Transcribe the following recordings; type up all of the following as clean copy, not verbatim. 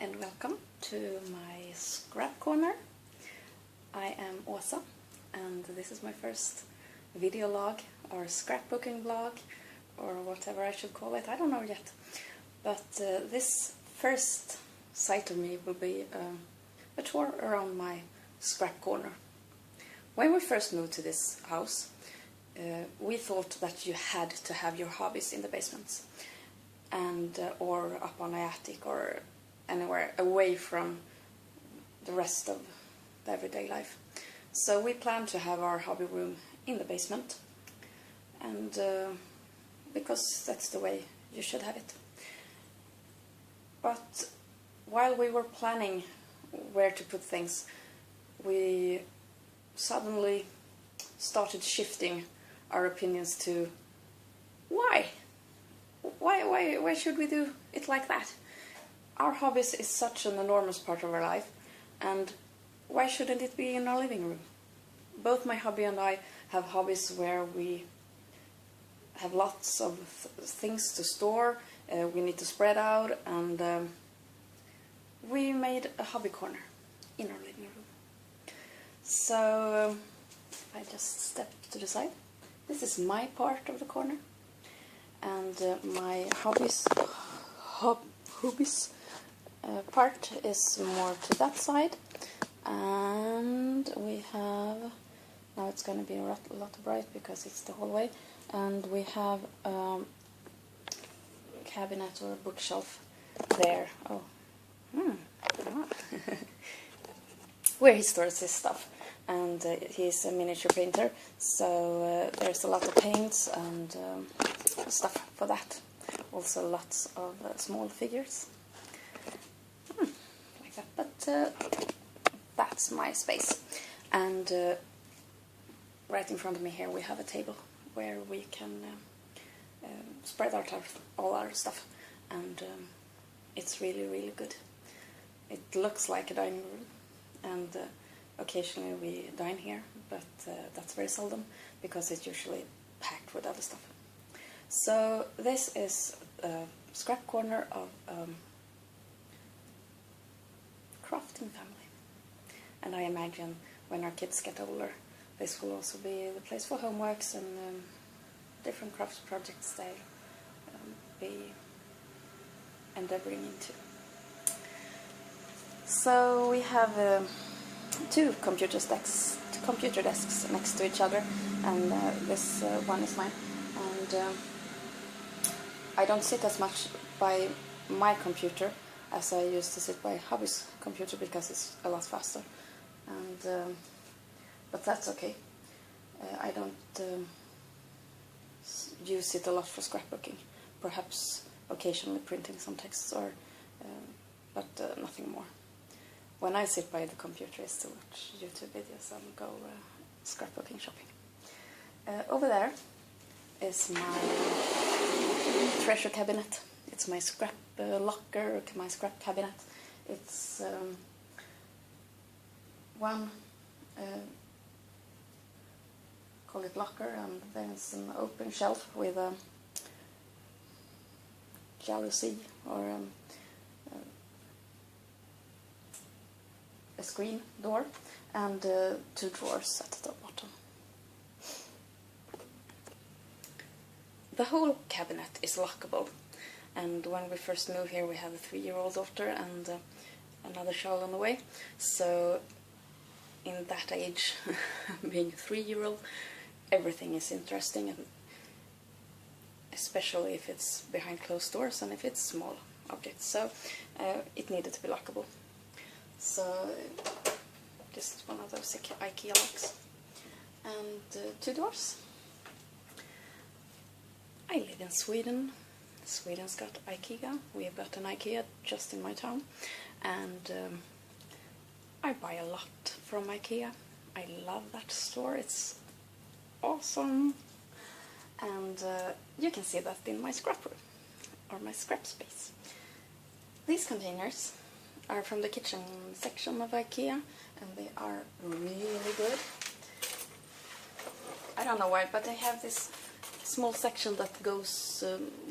and welcome to my scrap corner. I am Åsa and this is my first video log or scrapbooking vlog or whatever I should call it. I don't know yet. But this first sight of me will be a tour around my scrap corner. When we first moved to this house, we thought that you had to have your hobbies in the basements and or up on the attic or anywhere away from the rest of the everyday life. So we planned to have our hobby room in the basement, and because that's the way you should have it. But while we were planning where to put things, we suddenly started shifting our opinions to why should we do it like that? Our hobbies is such an enormous part of our life, and why shouldn't it be in our living room? Both my hubby and I have hobbies where we have lots of things to store, we need to spread out, and we made a hobby corner in our living room. So I just step to the side. This is my part of the corner, and my hobbies part is more to that side. And we have, now it's going to be a lot bright because it's the hallway, and we have a cabinet or a bookshelf there. Where he stores his stuff. And he's a miniature painter, so there's a lot of paints and stuff for that. Also lots of small figures. Like that, but that's my space. And right in front of me here we have a table where we can spread out all our stuff, and it's really good. It looks like a dining room, and occasionally we dine here, but that's very seldom because it's usually packed with other stuff. So this is a scrap corner of crafting family, and I imagine when our kids get older this will also be the place for homeworks and different crafts projects they be endeavoring into. So we have two computer desks next to each other, and this one is mine, and I don't sit as much by my computer as I used to sit by hubby's computer because it's a lot faster, and but that's okay. I don't use it a lot for scrapbooking, perhaps occasionally printing some texts, or but nothing more. When I sit by the computer is to watch YouTube videos and go scrapbooking shopping. Over there is my treasure cabinet. It's my scrap locker, my scrap cabinet. It's one, call it locker, and there's an open shelf with a jalousie or a screen door, and two drawers at the bottom. The whole cabinet is lockable, and when we first moved here we have a 3-year-old daughter and another child on the way, so in that age, being a 3-year-old, everything is interesting, and especially if it's behind closed doors and if it's small objects, so it needed to be lockable. So this is one of those IKEA locks, and two doors. I live in Sweden. Sweden's got IKEA. We've got an IKEA just in my town, and I buy a lot from IKEA. I love that store. It's awesome, and you can see that in my scrap room or my scrap space. These containers are from the kitchen section of IKEA, and they are really good. I don't know why, but they have this small section that goes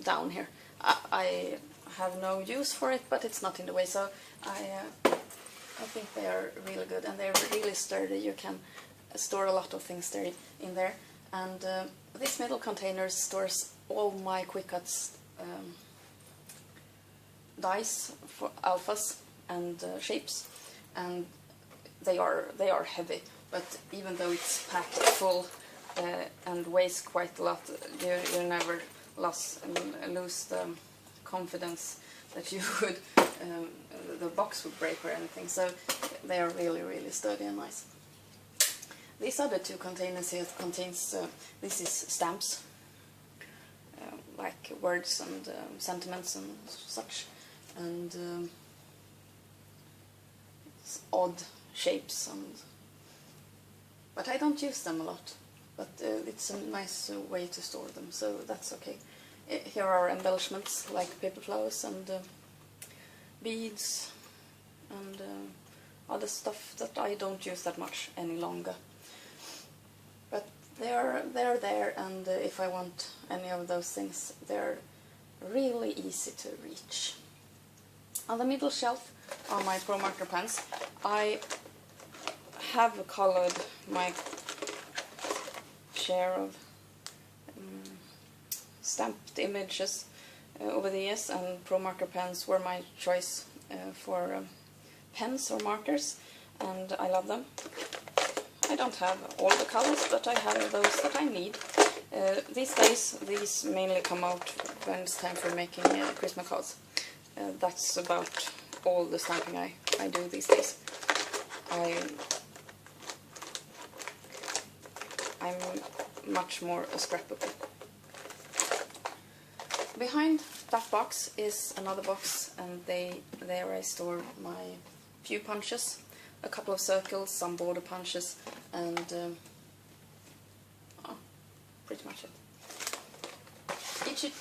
down here. I have no use for it, but it's not in the way, so I think they are really good, and they're really sturdy. You can store a lot of things there in there. And this middle container stores all my Quick Cuts dies for alphas and shapes, and they are heavy. But even though it's packed full and weighs quite a lot, you never lose the confidence that you would the box would break or anything. So they are really, really sturdy and nice. These other two containers here contains this is stamps, like words and sentiments and such, and it's odd shapes, but I don't use them a lot. But it's a nice way to store them, so that's okay. Here are embellishments like paper flowers and beads and other stuff that I don't use that much any longer. But they're there, and if I want any of those things, they're really easy to reach. On the middle shelf are my Pro Marker pens. I have colored my share of stamped images over the years, and Pro Marker pens were my choice for pens or markers, and I love them. I don't have all the colors, but I have those that I need. These days, these mainly come out when it's time for making Christmas cards. That's about all the stamping I do these days. I'm much more a scrapbooker. Behind that box is another box, and there I store my few punches, a couple of circles, some border punches, and pretty much it.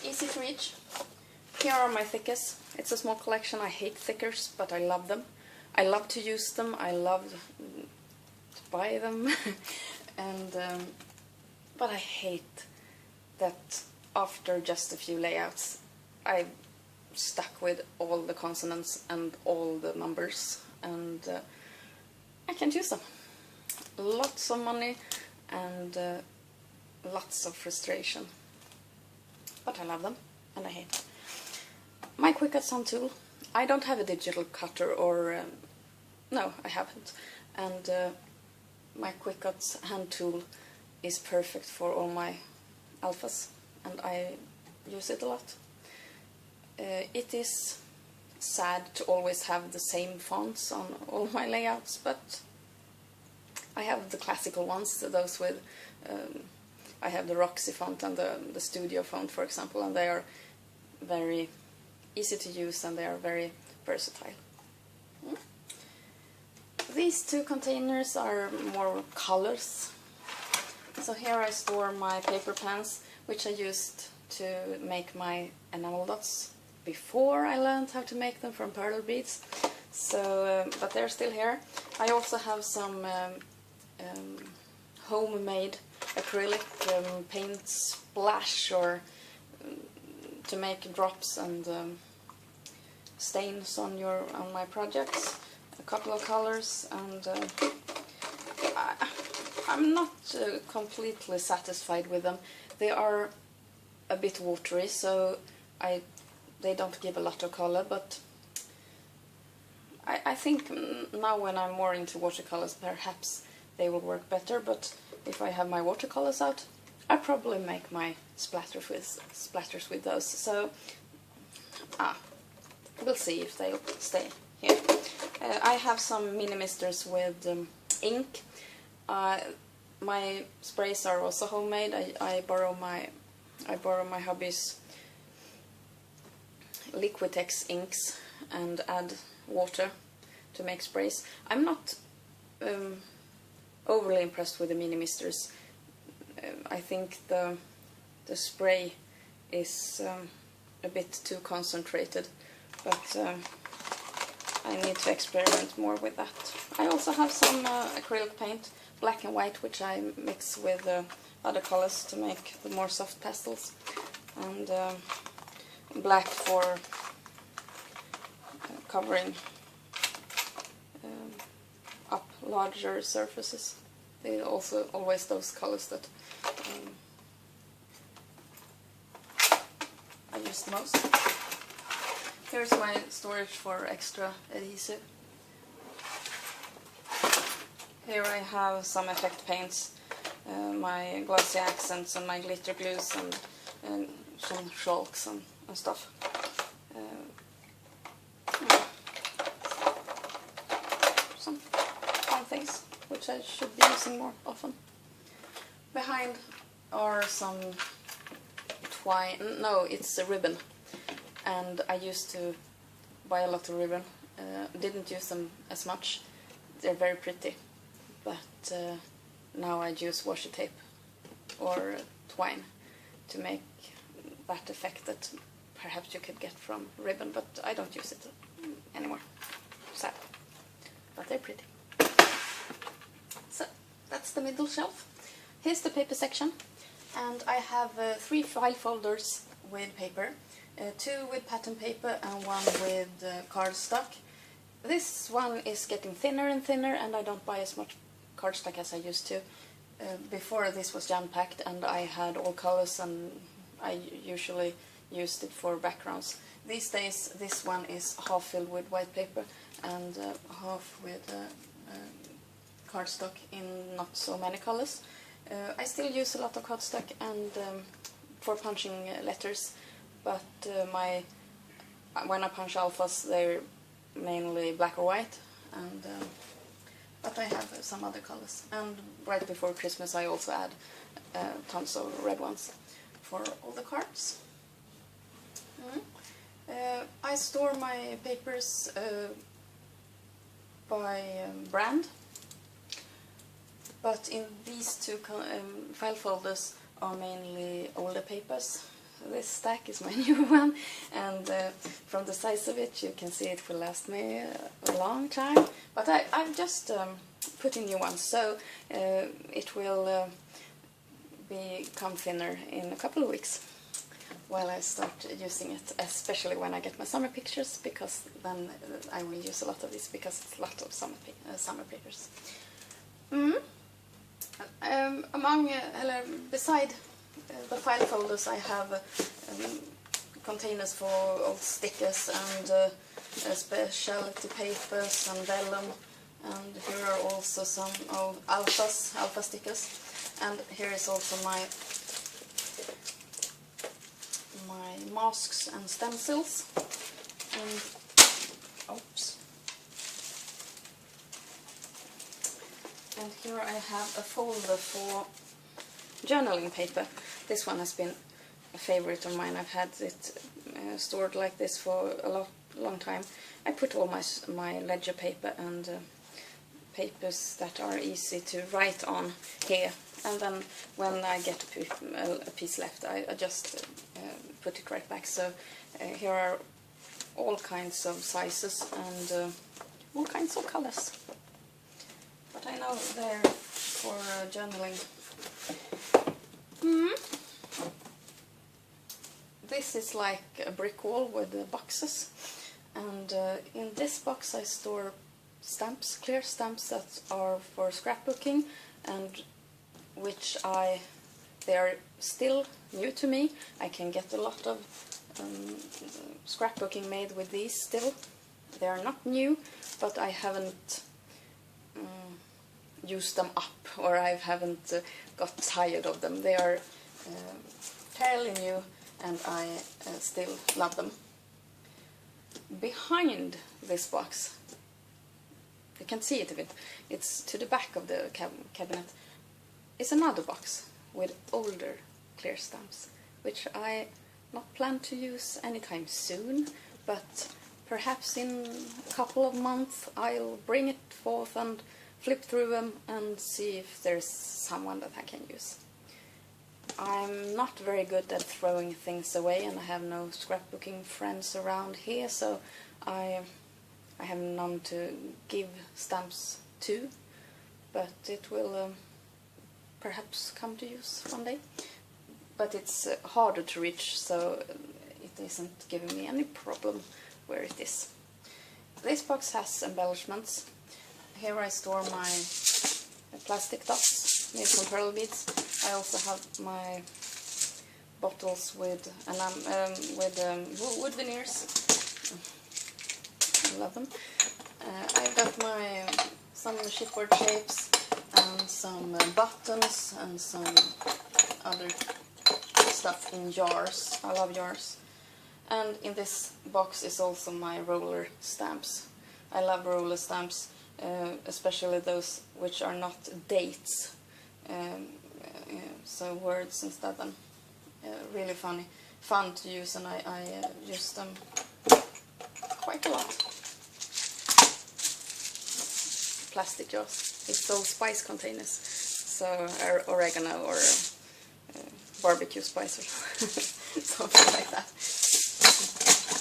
Easy to reach. Here are my thickers. It's a small collection. I hate thickers, but I love them. I love to use them. I love to buy them. And but I hate that after just a few layouts I'm stuck with all the consonants and all the numbers, and I can't use them. Lots of money and lots of frustration, but I love them and I hate them. My Quick Cut Sand tool. I don't have a digital cutter, or no, I haven't, and my Quick Cut hand tool is perfect for all my alphas, and I use it a lot. It is sad to always have the same fonts on all my layouts, but I have the classical ones, those with I have the Roxy font and the Studio font, for example, and they are very easy to use and they are very versatile. These two containers are more colors. So here I store my paper pens, which I used to make my enamel dots before I learned how to make them from pearl beads. So, but they're still here. I also have some homemade acrylic paint splash, or to make drops and stains on my projects. A couple of colors, and I'm not completely satisfied with them. They are a bit watery, so they don't give a lot of color, but I think now when I'm more into watercolors, perhaps they will work better. But if I have my watercolors out, I probably make my splatters with those. So we'll see if they'll stay here. I have some mini misters with ink. My sprays are also homemade. I borrow my hubby's Liquitex inks and add water to make sprays. I'm not overly impressed with the mini misters. I think the spray is a bit too concentrated, but I need to experiment more with that. I also have some acrylic paint, black and white, which I mix with other colors to make the more soft pastels, and black for covering up larger surfaces. They also always those colors that I use the most. Here's my storage for extra adhesive. Here I have some effect paints, my glossy accents and my glitter glues and some chalks and stuff. Some fun things which I should be using more often. Behind are some twine, no, it's a ribbon, and I used to buy a lot of ribbon, didn't use them as much. They're very pretty, but now I use washi tape or twine to make that effect that perhaps you could get from ribbon, but I don't use it anymore, sad, but they're pretty. So that's the middle shelf. Here's the paper section, and I have 3 file folders with paper, 2 with pattern paper and 1 with cardstock. This one is getting thinner and thinner, and I don't buy as much cardstock as I used to. Before this was jam-packed and I had all colors, and I usually used it for backgrounds. These days this one is half filled with white paper and half with cardstock in not so many colors. I still use a lot of cardstock and for punching letters, but when I punch alphas they're mainly black or white, and but I have some other colors. And right before Christmas I also add tons of red ones for all the cards. I store my papers by brand, but in these 2 file folders are mainly older papers. This stack is my new one, and from the size of it you can see it will last me a long time, but I've just put in new ones, so it will become thinner in a couple of weeks while I start using it, especially when I get my summer pictures, because then I will use a lot of this, because it's a lot of summer papers. Beside the file folders I have containers for old stickers and specialty papers and vellum, and here are also some alpha stickers, and here is also my masks and stencils, and oops. And here I have a folder for journaling paper. This one has been a favorite of mine. I've had it stored like this for a long time. I put all my ledger paper and papers that are easy to write on here, and then when I get a piece left I just put it right back. So here are all kinds of sizes and all kinds of colors, but I know they're for journaling. This is like a brick wall with boxes, and in this box I store stamps, clear stamps that are for scrapbooking, and which they are still new to me. I can get a lot of scrapbooking made with these still. They are not new, but I haven't used them up, or I haven't got tired of them. They are fairly new and I still love them. Behind this box, you can see it a bit, it's to the back of the cabinet, is another box with older clear stamps, which I not plan to use anytime soon, but perhaps in a couple of months I'll bring it forth and flip through them and see if there's someone that I can use. I'm not very good at throwing things away, and I have no scrapbooking friends around here, so I have none to give stamps to, but it will perhaps come to use one day. But it's harder to reach, so it isn't giving me any problem where it is. This box has embellishments. Here I store my plastic dots made from pearl beads. I also have my bottles with wood veneers. I love them. I've got some chipboard shapes and some buttons and some other stuff in jars. I love jars. And in this box is also my roller stamps. I love roller stamps, especially those which are not dates, so words instead. And really fun to use, and I use them quite a lot. Plastic jars. It's those spice containers, so oregano or barbecue spice or something like that.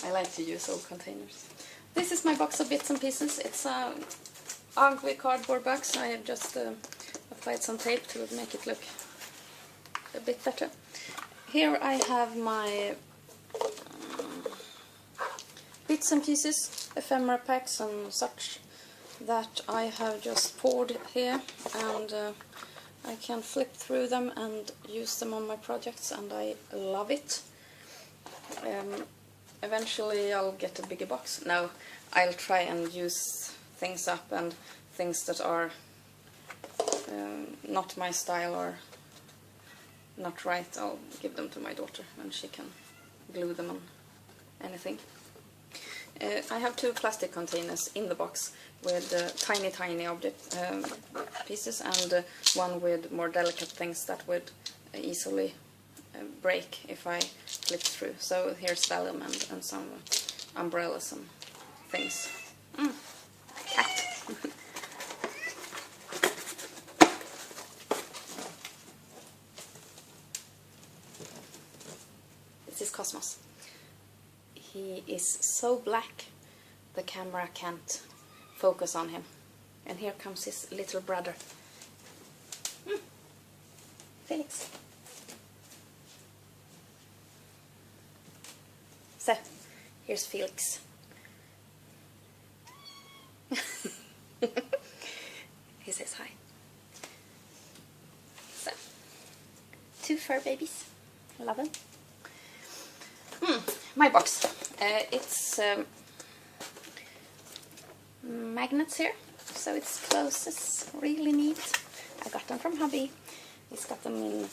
I like to use old containers. This is my box of bits and pieces. It's a ugly cardboard box. I have just applied some tape to make it look a bit better. Here I have my bits and pieces, ephemera packs and such, that I have just poured here, and I can flip through them and use them on my projects, and I love it. Eventually I'll get a bigger box. No, I'll try and use things up, and things that are not my style or not right, I'll give them to my daughter and she can glue them on anything. I have 2 plastic containers in the box with tiny object pieces, and one with more delicate things that would easily break if I flip through. So here's vellum and some umbrellas and things. Cat. This is Cosmos. He is so black the camera can't focus on him. And here comes his little brother. Felix. So, here's Felix. He says hi. So, 2 fur babies. Love them. My box. It's magnets here, so it closes really neat. I got them from hubby. He's got them in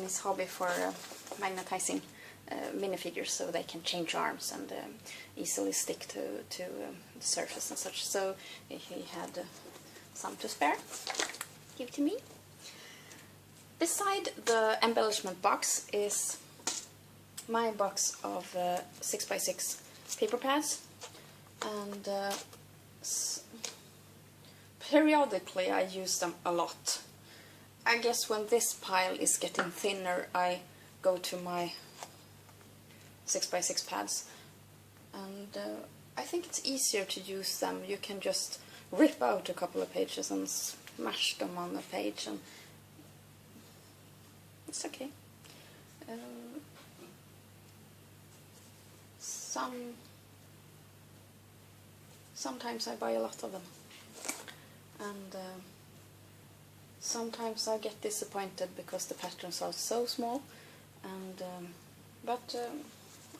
his hobby for magnetizing minifigures, so they can change arms and easily stick to the surface and such. So he had some to spare. Give to me. Beside the embellishment box is my box of 6x6 paper pads, and periodically I use them a lot. I guess when this pile is getting thinner I go to my 6x6 pads, and I think it's easier to use them. You can just rip out a couple of pages and smash them on the page, and it's okay. Sometimes I buy a lot of them, and sometimes I get disappointed because the patterns are so small, and but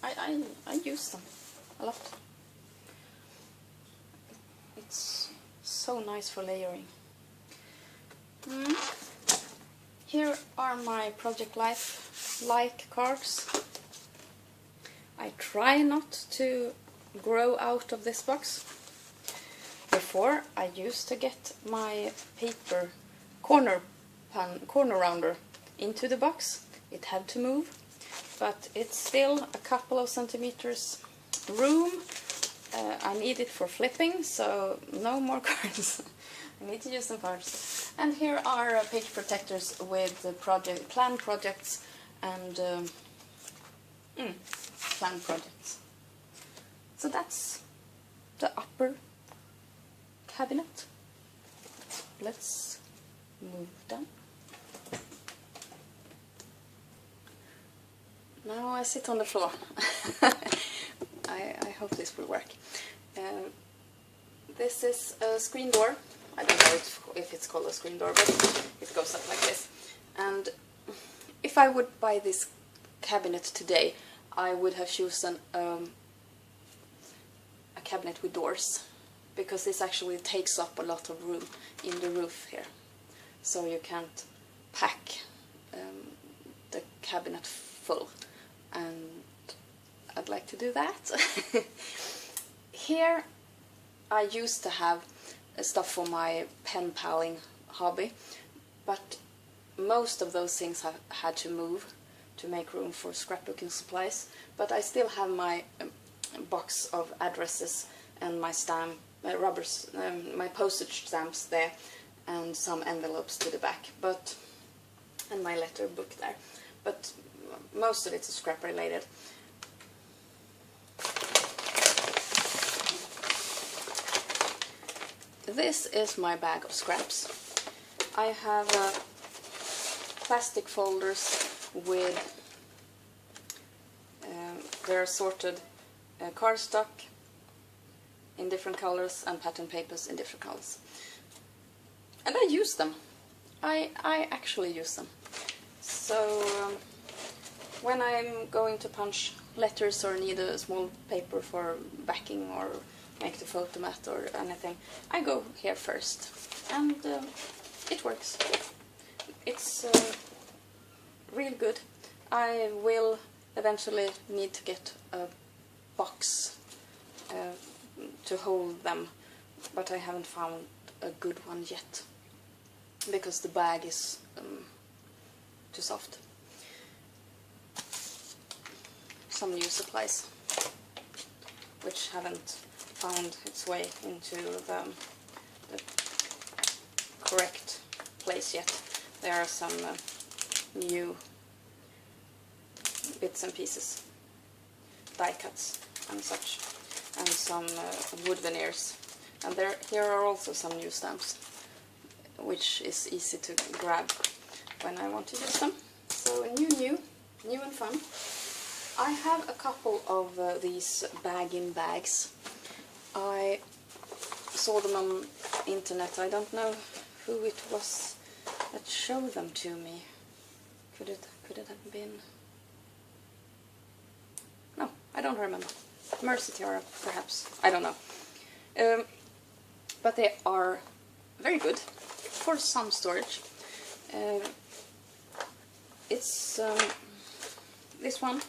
I use them a lot. It's so nice for layering. Here are my Project Life like cards. I try not to grow out of this box. Before, I used to get my paper corner rounder into the box. It had to move, but it's still a couple of centimeters room. I need it for flipping, so no more cards. I need to use some cards. And here are page protectors with the planned projects and planned projects. So that's the upper cabinet. Let's move down. Now I sit on the floor. I hope this will work. This is a screen door. I don't know if it's called a screen door, but it goes up like this. And if I would buy this cabinet today, I would have chosen a cabinet with doors, because this actually takes up a lot of room in the roof here. So you can't pack the cabinet full, and I'd like to do that. Here I used to have stuff for my pen paling hobby, but most of those things have had to move to make room for scrapbooking supplies. But I still have my box of addresses and my stamp rubbers, my postage stamps there, and some envelopes to the back, and my letter book there. But most of it's scrap related. This is my bag of scraps. I have plastic folders with they're sorted cardstock in different colors and pattern papers in different colors. And I use them. I actually use them. So when I'm going to punch letters or need a small paper for backing or make the photo mat or anything, I go here first, and it works. It's real good. I will eventually need to get a box to hold them, but I haven't found a good one yet, because the bag is too soft. Some new supplies which haven't found its way into the correct place yet. There are some new bits and pieces, die cuts and such, and some wood veneers. And here are also some new stamps, which is easy to grab when I want to use them. So new and fun. I have a couple of these bag-in bags. I saw them on internet. I don't know who it was that showed them to me. Could it have been? No, I don't remember. Mercy Tiara, perhaps. I don't know. But they are very good for some storage. It's this one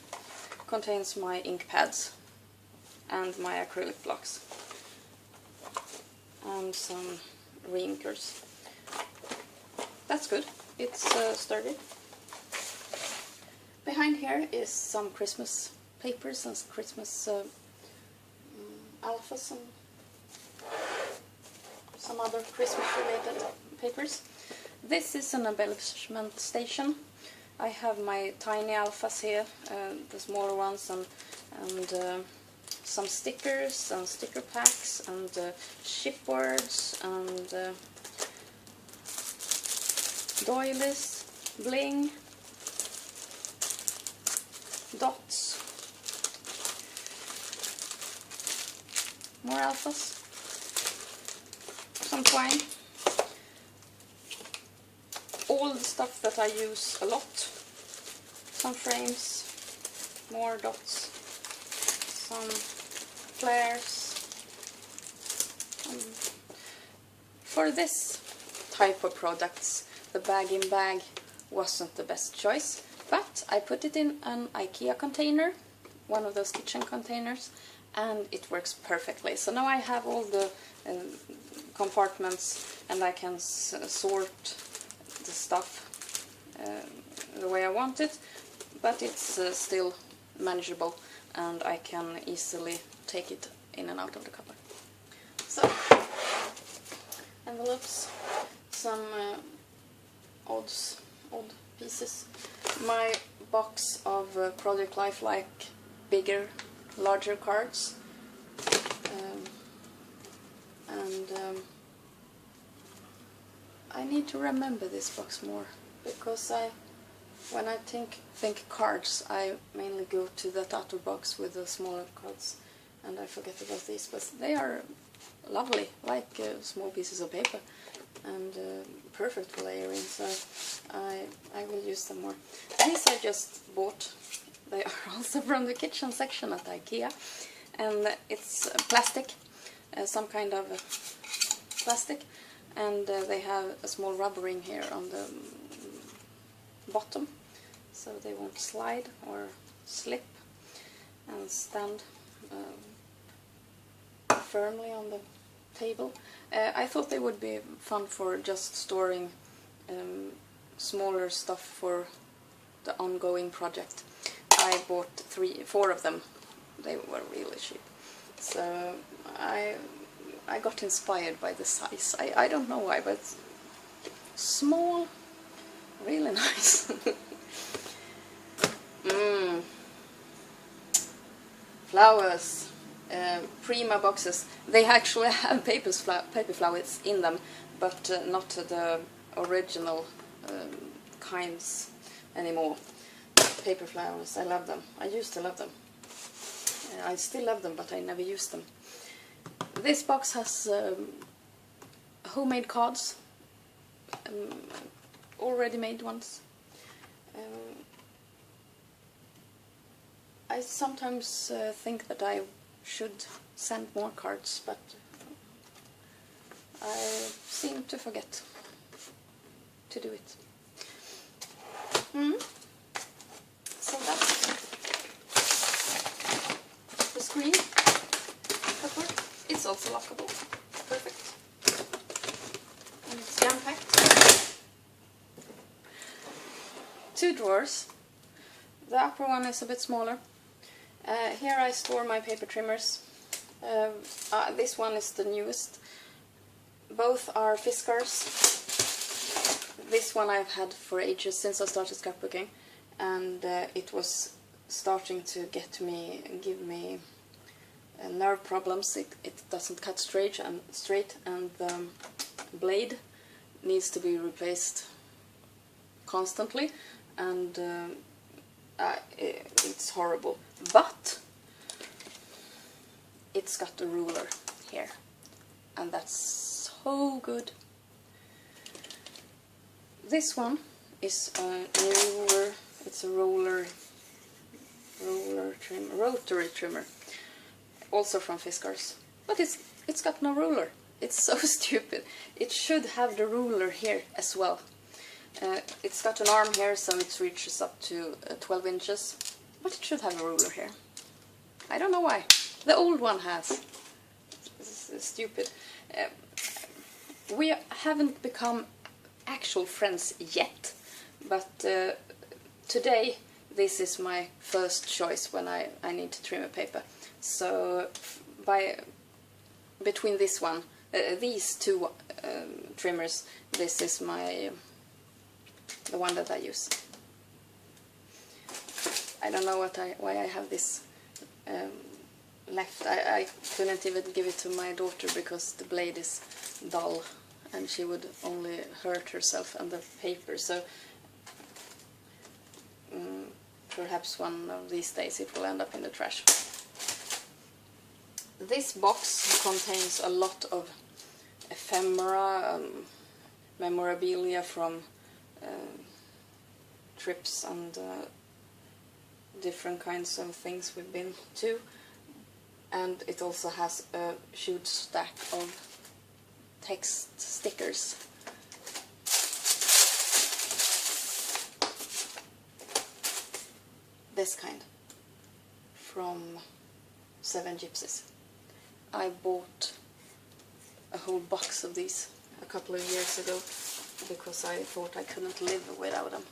contains my ink pads and my acrylic blocks and some reinkers. That's good. It's sturdy. Behind here is some Christmas papers and Christmas alphas and some other Christmas related papers. This is an embellishment station. I have my tiny alphas here, the smaller ones, and some stickers and sticker packs and chipboards and doilies, bling, dots, more alphas, some twine, all the stuff that I use a lot, some frames, more dots, some flares. For this type of products, the bag-in bag wasn't the best choice, but I put it in an IKEA container, one of those kitchen containers, and it works perfectly. So now I have all the compartments, and I can sort the stuff the way I want it, but it's still manageable, and I can easily take it in and out of the cupboard. So, envelopes, some odd pieces, my box of Project Lifelike bigger, larger cards, and I need to remember this box more, because I When I think cards, I mainly go to that outer box with the smaller cards, and I forget about these, but they are lovely, like small pieces of paper, and perfect for layering, so I will use them more. These I just bought. They are also from the kitchen section at IKEA, and it's plastic, some kind of plastic, and they have a small rubber ring here on the bottom, so they won't slide or slip, and stand firmly on the table. I thought they would be fun for just storing smaller stuff for the ongoing project. I bought 4 of them. They were really cheap, so I got inspired by the size. I don't know why, but small, really nice. Flowers. Prima boxes. They actually have paper flowers in them, but not the original kinds anymore. Paper flowers, I love them. I used to love them. I still love them, but I never use them. This box has homemade cards, already made ones. I sometimes think that I should send more cards, but I seem to forget to do it. So that's the screen cover. It's also lockable. Perfect. And it's jam-packed. 2 drawers. The upper one is a bit smaller. Here I store my paper trimmers. This one is the newest. Both are Fiskars. This one I've had for ages, since I started scrapbooking, and it was starting to give me nerve problems. It doesn't cut straight, and the blade needs to be replaced constantly, and it's horrible. But it's got a ruler here, and that's so good. This one is a ruler. It's a rotary trimmer, also from Fiskars, but it's got no ruler. It's so stupid. It should have the ruler here as well. It's got an arm here, so it reaches up to 12 inches, but it should have a ruler here. I don't know why. The old one has. It's stupid. We haven't become actual friends yet, but today this is my first choice when I need to trim a paper. So between these 2 trimmers, this is the one that I use. I don't know why I have this left. I couldn't even give it to my daughter because the blade is dull and she would only hurt herself and the paper, so perhaps one of these days it will end up in the trash. This box contains a lot of ephemera, memorabilia from trips and different kinds of things we've been to, and it also has a huge stack of text stickers. This kind, from 7 Gypsies. I bought a whole box of these a couple of years ago because I thought I couldn't live without them.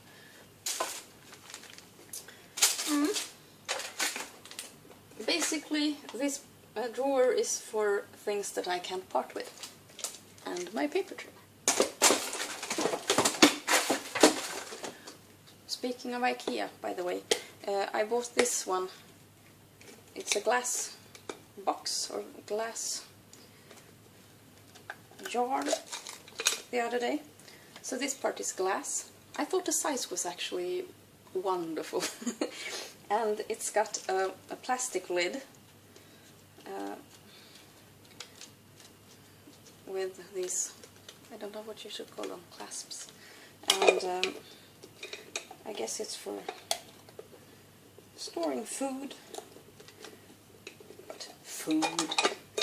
Basically, this drawer is for things that I can't part with, and my paper trimmer. Speaking of IKEA, by the way, I bought this one. It's a glass box or glass jar the other day. So this part is glass. I thought the size was actually wonderful. And it's got a plastic lid with these, I don't know what you should call them, clasps. And I guess it's for storing food. But food?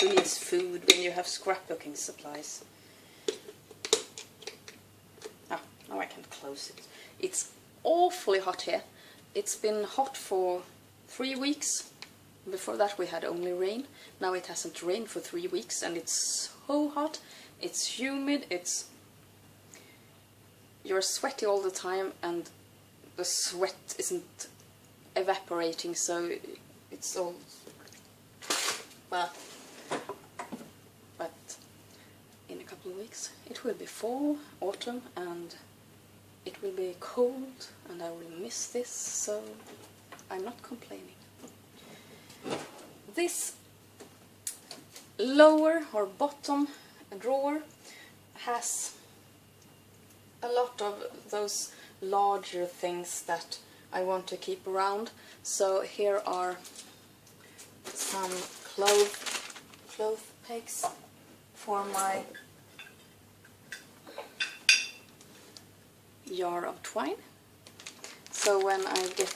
Who needs food when you have scrapbooking supplies? Ah, now I can close it. It's awfully hot here. It's been hot for 3 weeks. Before that we had only rain. Now it hasn't rained for 3 weeks and it's so hot. It's humid, you're sweaty all the time and the sweat isn't evaporating, so it's all, well, but in a couple of weeks it will be fall, autumn, and it will be cold and I will miss this, so I'm not complaining. This lower or bottom drawer has a lot of those larger things that I want to keep around. So here are some cloth pegs for my jar of twine. So when I get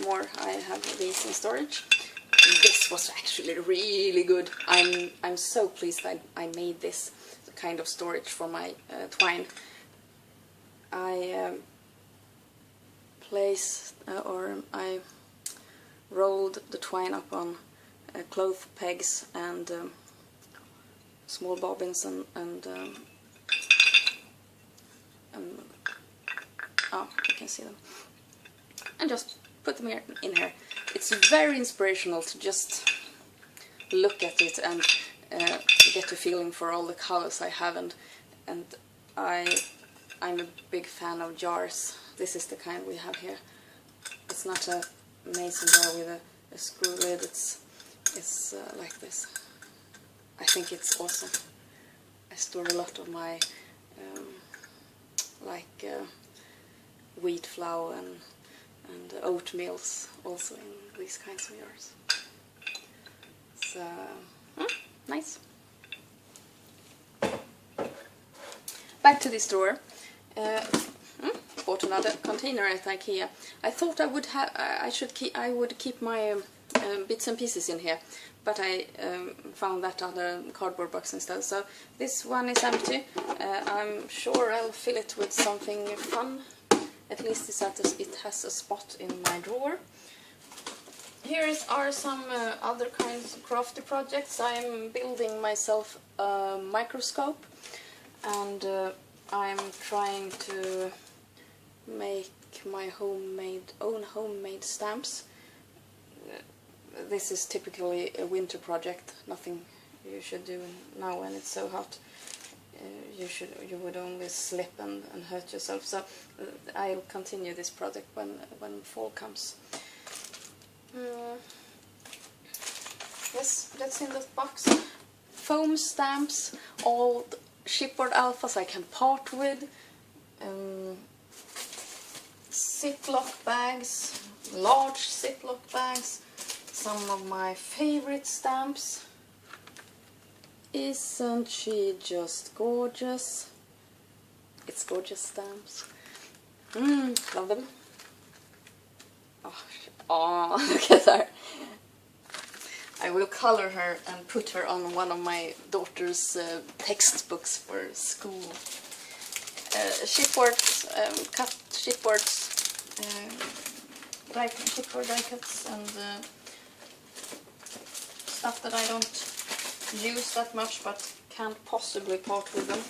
more, I have these in storage. This was actually really good. I'm so pleased I made this kind of storage for my twine. I I rolled the twine up on cloth pegs and small bobbins and oh, you can see them, and just put them here, in here. It's very inspirational to just look at it and get a feeling for all the colors I have, and I'm a big fan of jars. This is the kind we have here. It's not a mason jar with a screw lid, it's like this. I think it's awesome. I store a lot of my wheat flour and oatmeals also in these kinds of jars. So, nice. Back to this drawer. Bought another container at IKEA. I thought I would keep my bits and pieces in here, but I found that other cardboard box instead. So this one is empty. I'm sure I'll fill it with something fun. At least it has a spot in my drawer. Here are some other kinds of crafty projects. I'm building myself a microscope, and I'm trying to make my own homemade stamps. This is typically a winter project, nothing you should do now when it's so hot. You would only slip and hurt yourself. So I'll continue this project when fall comes. Yes, that's in this box. Foam stamps, old chipboard alphas I can part with. Ziploc bags, large Ziploc bags. Some of my favorite stamps. Isn't she just gorgeous? It's gorgeous stamps. Love them. Oh, look at her. I will color her and put her on one of my daughter's textbooks for school. Chipboards, cut chipboards, chipboard die cuts, and stuff that I don't use that much but can't possibly part with them.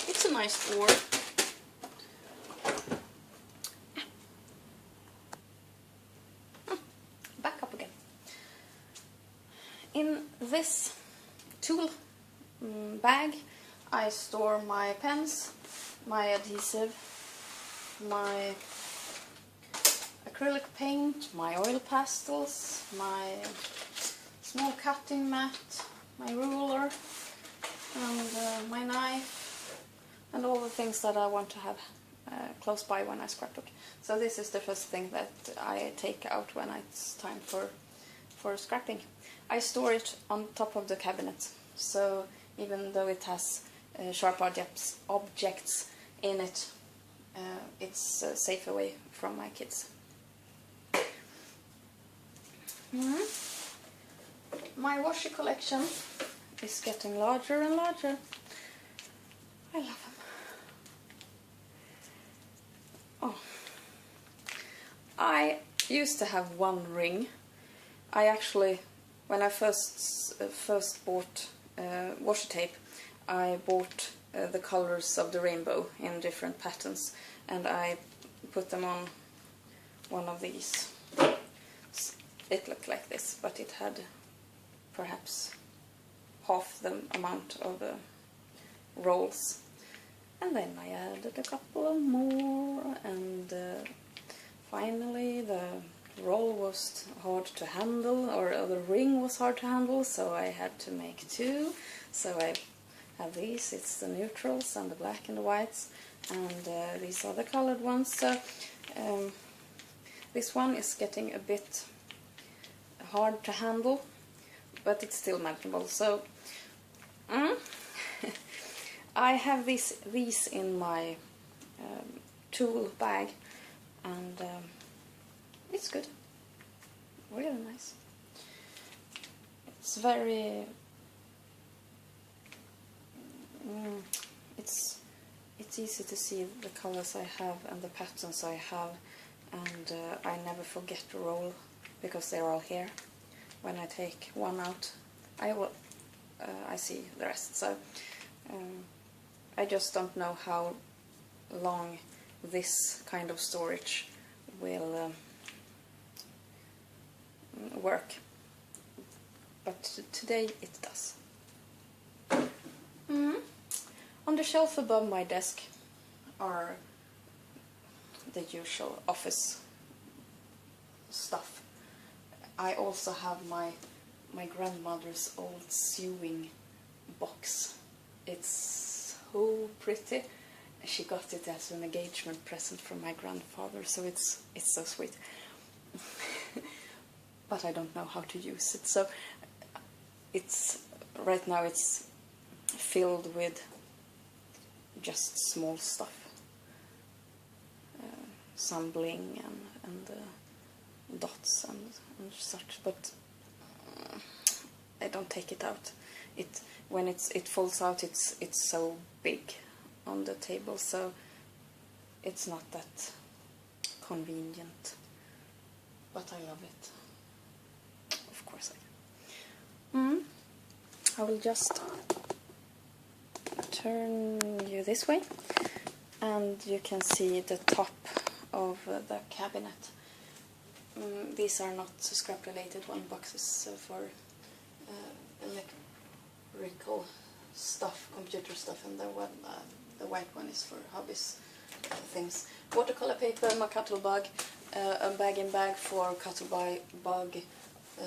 It's a nice drawer. Back up again. In this tool bag I store my pens, my adhesive, my acrylic paint, my oil pastels, my small cutting mat, my ruler, and my knife, and all the things that I want to have close by when I scrapbook. So this is the first thing that I take out when it's time for scrapping. I store it on top of the cabinet, so even though it has sharp objects in it, it's safe away from my kids. My washi collection is getting larger and larger. I love them. Oh, I used to have one ring. I actually, when I first bought washi tape, I bought the colors of the rainbow in different patterns, and I put them on one of these. It looked like this, but it had perhaps half the amount of rolls. And then I added a couple more, and finally the roll was hard to handle, or the ring was hard to handle, so I had to make two. So I have these, it's the neutrals and the black and the whites, and these are the colored ones. So this one is getting a bit hard to handle, but it's still manageable. So I have these in my tool bag, and it's good, really nice. It's very it's easy to see the colors I have and the patterns I have, and I never forget to roll because they're all here. When I take one out, I see the rest. So I just don't know how long this kind of storage will work, but today it does. On the shelf above my desk are the usual office stuff. I also have my grandmother's old sewing box. It's so pretty. She got it as an engagement present from my grandfather, so it's so sweet. But I don't know how to use it, so right now it's filled with just small stuff, some bling and dots and such, but I don't take it out. When it falls out, it's so big on the table, so it's not that convenient, but I love it. Of course I do. I will just turn you this way, and you can see the top of the cabinet. These are not scrap related, one box is for electrical stuff, computer stuff, and the white one is for hobbies things. Watercolor paper, my Cuttlebug, a bag for Cuttlebug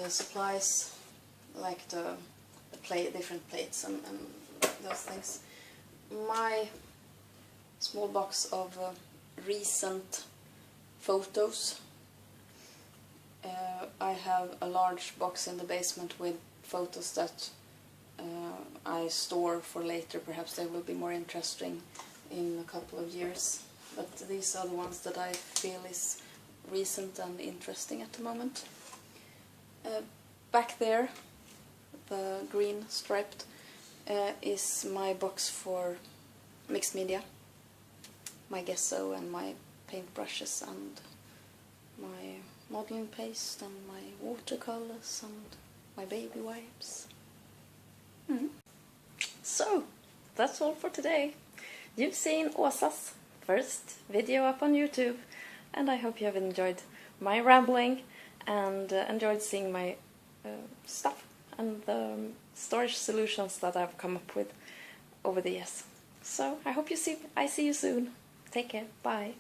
supplies, like the different plates and those things. My small box of recent photos. I have a large box in the basement with photos that I store for later. Perhaps they will be more interesting in a couple of years. But these are the ones that I feel is recent and interesting at the moment. Back there, the green striped, is my box for mixed media. My gesso and my paintbrushes and my modeling paste and my watercolors and my baby wipes. So, that's all for today. You've seen Åsa's first video up on YouTube, and I hope you have enjoyed my rambling and enjoyed seeing my stuff and the storage solutions that I've come up with over the years. So I hope I see you soon. Take care. Bye.